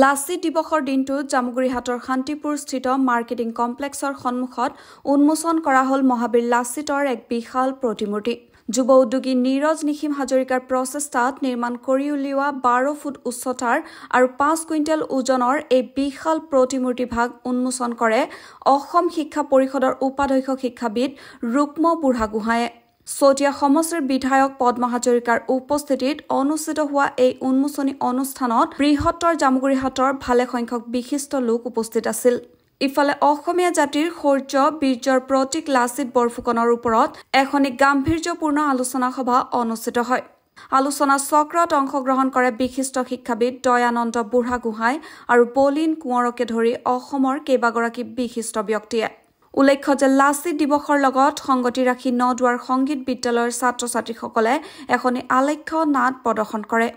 লাচিত দিৱসৰ দিনটোত জামুগুৰিহাটৰ শান্তিপুৰস্থিত মাৰ্কেটিং কমপ্লেক্সৰ সন্মুখত উন্মোচন কৰা হ'ল মহাবীৰ লাচিতৰ এক বিশাল প্ৰতিমূৰ্তি। যুৱ উদ্যোগী নীৰজ নিখিম হাজৰিকাৰ প্ৰচেষ্টাত নিৰ্মাণ কৰি উলিওৱা 12 ফুট উচ্চতাৰ আৰু 5 কুইণ্টেল ওজনৰ এই বিশাল প্ৰতিমূৰ্তি ভাগ উন্মোচন কৰে অসম শিক্ষা পৰিষদৰ উপাধ্যক্ষ শিক্ষাবিদ ৰুক্ম বুঢ়াগোহাঁয়ে। চতিয়া সমষ্টিৰ বিধায়ক পদ্ম হাজৰিকাৰ উপস্থিতিত অনুষ্ঠিত হোৱা এই উন্মোচনী অনুষ্ঠানত বৃহত্তৰ জামুগুৰিহাটৰ ভালেসংখ্যক বিশিষ্ট লোক উপস্থিত আছিল। ইফালে অসমীয়া জাতিৰ শৌৰ্য বীৰ্যৰ প্ৰতীক লাচিত বৰফুকনৰ ওপৰত এখনি গাম্ভীৰ্যপূৰ্ণ আলোচনা সভা অনুষ্ঠিত হয়। আলোচনা চক্ৰত অংশগ্ৰহণ কৰে বিশিষ্ট শিক্ষাবিদ দয়ানন্দ বুঢ়াগোহাঁই আৰু বলিন কোঁৱৰকে ধৰি অসমৰ কেইবাগৰাকী বিশিষ্ট ব্যক্তিয়ে। উল্লেখ্য যে লাচিত দিৱসৰ লগত সংগতি ৰাখি নদুৱাৰ সংগীত বিদ্যালয়ৰ ছাত্ৰ ছাত্ৰীসকলে এখনি আলেখ্য নাট প্ৰদৰ্শন কৰে।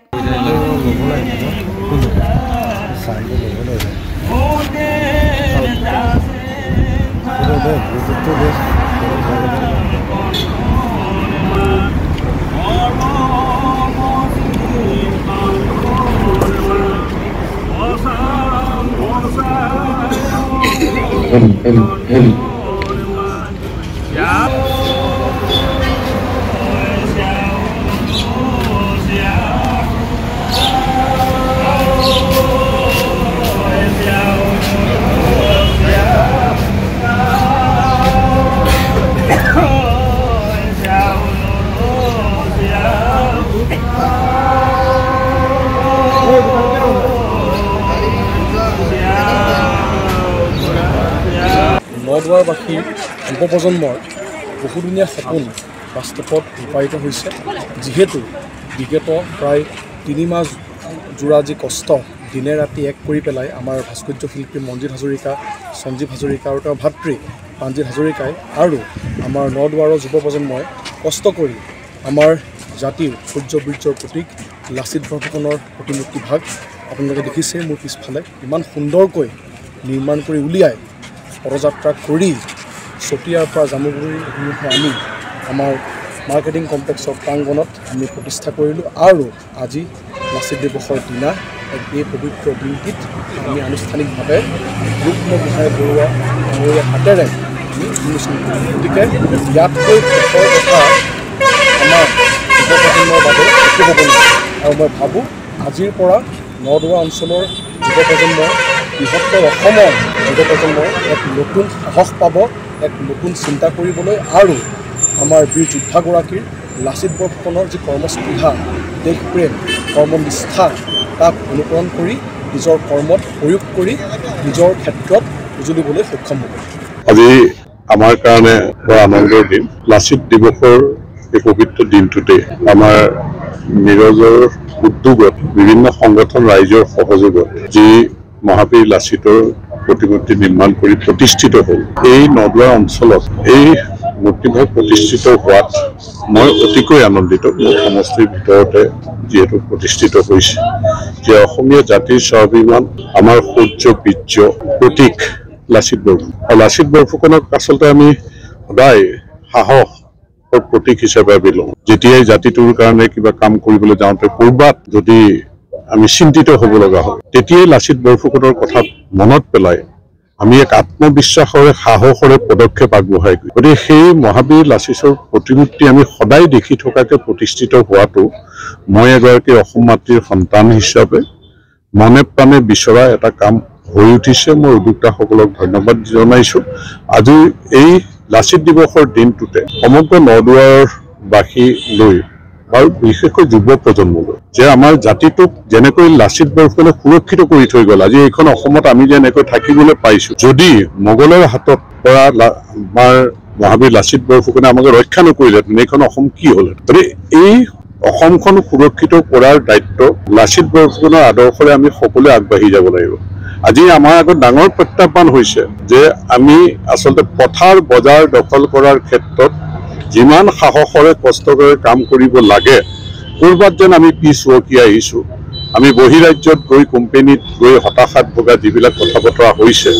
নদুৱাৰবাসী যুৱ প্ৰজন্মৰ বহুদিনীয়া সপোন বাস্তৱত ৰূপায়িত হৈছে। যিহেতু বিগত প্ৰায় 3 মাহ জোৰা যি কষ্ট দিনে ৰাতি এক কৰি পেলাই আমাৰ ভাস্কৰ্য শিল্পী মঞ্জিত হাজৰিকা, সঞ্জীৱ হাজৰিকা আৰু তেওঁৰ ভাতৃ প্ৰাণজিৎ হাজৰিকাই আৰু আমাৰ নদুৱাৰৰ যুৱ প্ৰজন্মই কষ্ট কৰি আমাৰ জাতিৰ সূৰ্য বীৰ্যৰ প্ৰতীক লাচিত বৰফুকনৰ প্ৰতিমূৰ্তি ভাগ আপোনালোকে দেখিছে মোৰ পিছফালে ইমান সুন্দৰকৈ নিৰ্মাণ কৰি উলিয়াই পদযাত্ৰা কৰি চতিয়াৰ পৰা জামুগুৰি অভিমুখে আমি আমাৰ মাৰ্কেটিং কমপ্লেক্সৰ প্ৰাংগণত আমি প্ৰতিষ্ঠা কৰিলোঁ আৰু আজি লাচিত দিৱসৰ দিনা এই পবিত্ৰ দিনটিত আমি আনুষ্ঠানিকভাৱে ৰুক্ম গোহাঁই বৰুৱা ডাঙৰীয়া হাতেৰে আমি উন্মোচন কৰিলোঁ। গতিকে ইয়াতকৈ সুখৰ কথা আমাৰ যুৱ প্ৰজন্মৰ বাবে একো হ'ব নোৱাৰে আৰু মই ভাবোঁ আজিৰ পৰা নদুৱা অঞ্চলৰ যুৱ প্ৰজন্মৰ বৃহত্তৰ অসমৰ যুৱ প্ৰজন্মই এক নতুন সাহস পাব, এক নতুন চিন্তা কৰিবলৈ আৰু আমাৰ বীৰ যোদ্ধাগৰাকীৰ লাচিত বৰফুকনৰ যি কৰ্মস্পৃহা, দেশপ্ৰেম, কৰ্মনিষ্ঠা তাক অনুকৰণ কৰি নিজৰ কৰ্মত প্ৰয়োগ কৰি নিজৰ ক্ষেত্ৰত উজলিবলৈ সক্ষম হ'ব। আজি আমাৰ কাৰণে বৰ আনন্দৰ দিন। লাচিত দিৱসৰ এই পবিত্ৰ দিনটোতে আমাৰ নীৰজৰ উদ্যোগত বিভিন্ন সংগঠন ৰাইজৰ সহযোগত যি মহাবীৰ লাচিতৰ প্ৰতিমূৰ্তি নিৰ্মাণ কৰি প্ৰতিষ্ঠিত হ'ল, এই নদুৱা অঞ্চলত এই মূৰ্তিভাগ প্ৰতিষ্ঠিত হোৱাত মই অতিকৈ আনন্দিত। মোৰ সমষ্টিৰ ভিতৰতে যিহেতু প্ৰতিষ্ঠিত হৈছে, যে অসমীয়া জাতিৰ স্বাভিমান, আমাৰ সূৰ্য বীৰ্য প্ৰতীক লাচিত বৰফুকন। আৰু লাচিত বৰফুকনক আচলতে আমি সদায় সাহসৰ প্ৰতীক হিচাপে আমি লওঁ। যেতিয়াই জাতিটোৰ কাৰণে কিবা কাম কৰিবলৈ যাওঁতে ক'ৰবাত যদি আমি চিন্তিত হ'ব লগা হয়, তেতিয়াই লাচিত বৰফুকনৰ কথা মনত পেলাই আমি এক আত্মবিশ্বাসৰে সাহসৰে পদক্ষেপ আগবঢ়াই গৈ, গতিকে সেই মহাবীৰ লাচিতৰ প্ৰতিমূৰ্তি আমি সদায় দেখি থকাকৈ প্ৰতিষ্ঠিত হোৱাটো মই এগৰাকী অসম মাতৃৰ সন্তান হিচাপে মনে প্ৰাণে বিচৰা এটা কাম হৈ উঠিছে। মই উদ্যোক্তাসকলক ধন্যবাদ জনাইছোঁ। আজি এই লাচিত দিৱসৰ দিনটোতে সমগ্ৰ নদুৱাৰবাসী লৈ আৰু বিশেষকৈ যুৱ প্ৰজন্মলৈ যে আমাৰ জাতিটোক যেনেকৈ লাচিত বৰফুকনে সুৰক্ষিত কৰি থৈ গ'ল, আজি এইখন অসমত আমি যেনেকৈ থাকিবলৈ পাইছোঁ, যদি মোগলৰ হাতত পৰা আমাৰ মহাবীৰ লাচিত বৰফুকনে আমাক ৰক্ষা নকৰিলেহেঁতেন এইখন অসম কি হ'লহেঁতেন। গতিকে এই অসমখন সুৰক্ষিত কৰাৰ দায়িত্ব লাচিত বৰফুকনৰ আদৰ্শৰে আমি সকলোৱে আগবাঢ়ি যাব লাগিব। আজি আমাৰ আগত ডাঙৰ প্ৰত্যাহ্বান হৈছে যে আমি আচলতে পথাৰ বজাৰ দখল কৰাৰ ক্ষেত্ৰত যিমান সাহসৰে কষ্টৰে কাম কৰিব লাগে, ক'ৰবাত যেন আমি পিছ হুৱকি আহিছোঁ। আমি বহিৰাজ্যত গৈ কোম্পানীত গৈ হতাশাত ভোগা যিবিলাক কথা বতৰা হৈছে,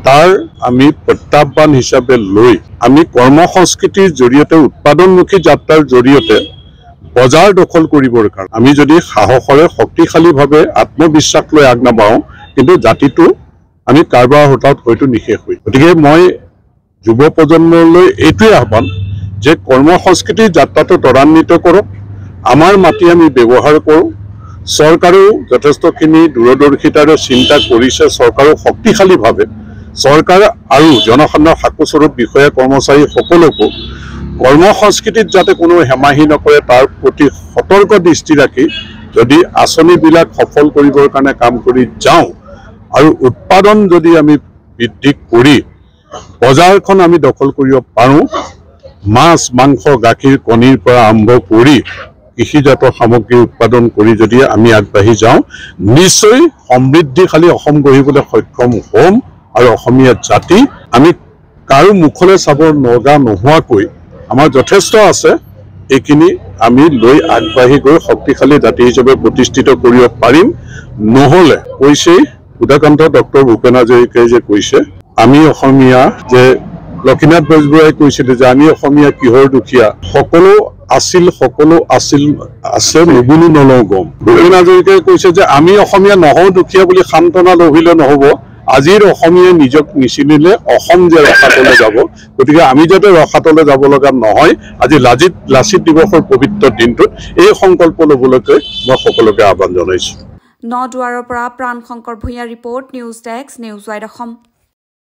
তাৰ আমি প্ৰত্যাহ্বান হিচাপে লৈ আমি কৰ্ম সংস্কৃতিৰ জৰিয়তে, উৎপাদনমুখী যাত্ৰাৰ জৰিয়তে বজাৰ দখল কৰিবৰ কাৰণে আমি যদি সাহসৰে শক্তিশালীভাৱে আত্মবিশ্বাস লৈ আগ নাবাঢ়ো কিন্তু জাতিটো আমি কাৰোবাৰ হঠাৎ হয়তো নিশেষ হৈ গতিকে মই যুৱ প্ৰজন্মলৈ এইটোৱে আহ্বান যে কৰ্মসংস্কৃতিৰ যাত্ৰাটো ত্বৰান্বিত কৰক আমাৰ মাটি আমি ব্যৱহাৰ কৰোঁ চৰকাৰেও যথেষ্টখিনি দূৰদৰ্শিতাৰে চিন্তা কৰিছে চৰকাৰেও শক্তিশালীভাৱে চৰকাৰ আৰু জনসাধাৰণৰ সাকুস্বৰূপ বিষয়া কৰ্মচাৰী সকলোকো কৰ্মসংস্কৃতিত যাতে কোনো হেমাহি নকৰে তাৰ প্ৰতি সতৰ্ক দৃষ্টি ৰাখি যদি আঁচনিবিলাক সফল কৰিবৰ কাৰণে কাম কৰি যাওঁ আৰু উৎপাদন যদি আমি বৃদ্ধি কৰি বজাৰখন আমি দখল কৰিব পাৰোঁ মাছ মাংস গাখীৰ কণীৰ পৰা আৰম্ভ কৰি কৃষিজাত সামগ্ৰী উৎপাদন কৰি যদি আমি আগবাঢ়ি যাওঁ নিশ্চয় সমৃদ্ধিশালী অসম গঢ়িবলৈ সক্ষম হ'ম আৰু অসমীয়া জাতি আমি কাৰো মুখলৈ চাব লগা নোহোৱাকৈ আমাৰ যথেষ্ট আছে এইখিনি আমি লৈ আগবাঢ়ি গৈ শক্তিশালী জাতি হিচাপে প্ৰতিষ্ঠিত কৰিব পাৰিম নহ'লে কৈছেই উদাকান্ত ডক্টৰ ভূপেন হাজৰিকাই যে কৈছে আমি অসমীয়া যে লক্ষীনাথ বেজবৰুৱাই কৈছিলে যে আমি অসমীয়া কিহৰ দুখীয়া সকলো আছিল আছে নুবুলো নলওঁ গম ভূপেন হাজৰিকাই কৈছে যে আমি অসমীয়া নহওঁ দুখীয়া বুলি সান্তনা লভিলে নহ'ব আজিৰ অসমীয়াই নিজক নিচিনিলে অসম যে ৰসাতলৈ যাব গতিকে আমি যাতে ৰসাতলৈ যাব লগা নহয় আজি লাচিত দিৱসৰ পবিত্ৰ দিনটোত এই সংকল্প ল'বলৈকে মই সকলোকে আহ্বান জনাইছোঁ নদুৱাৰৰ পৰা প্ৰাণ Shankar Bhuyan report news desk news wide Assam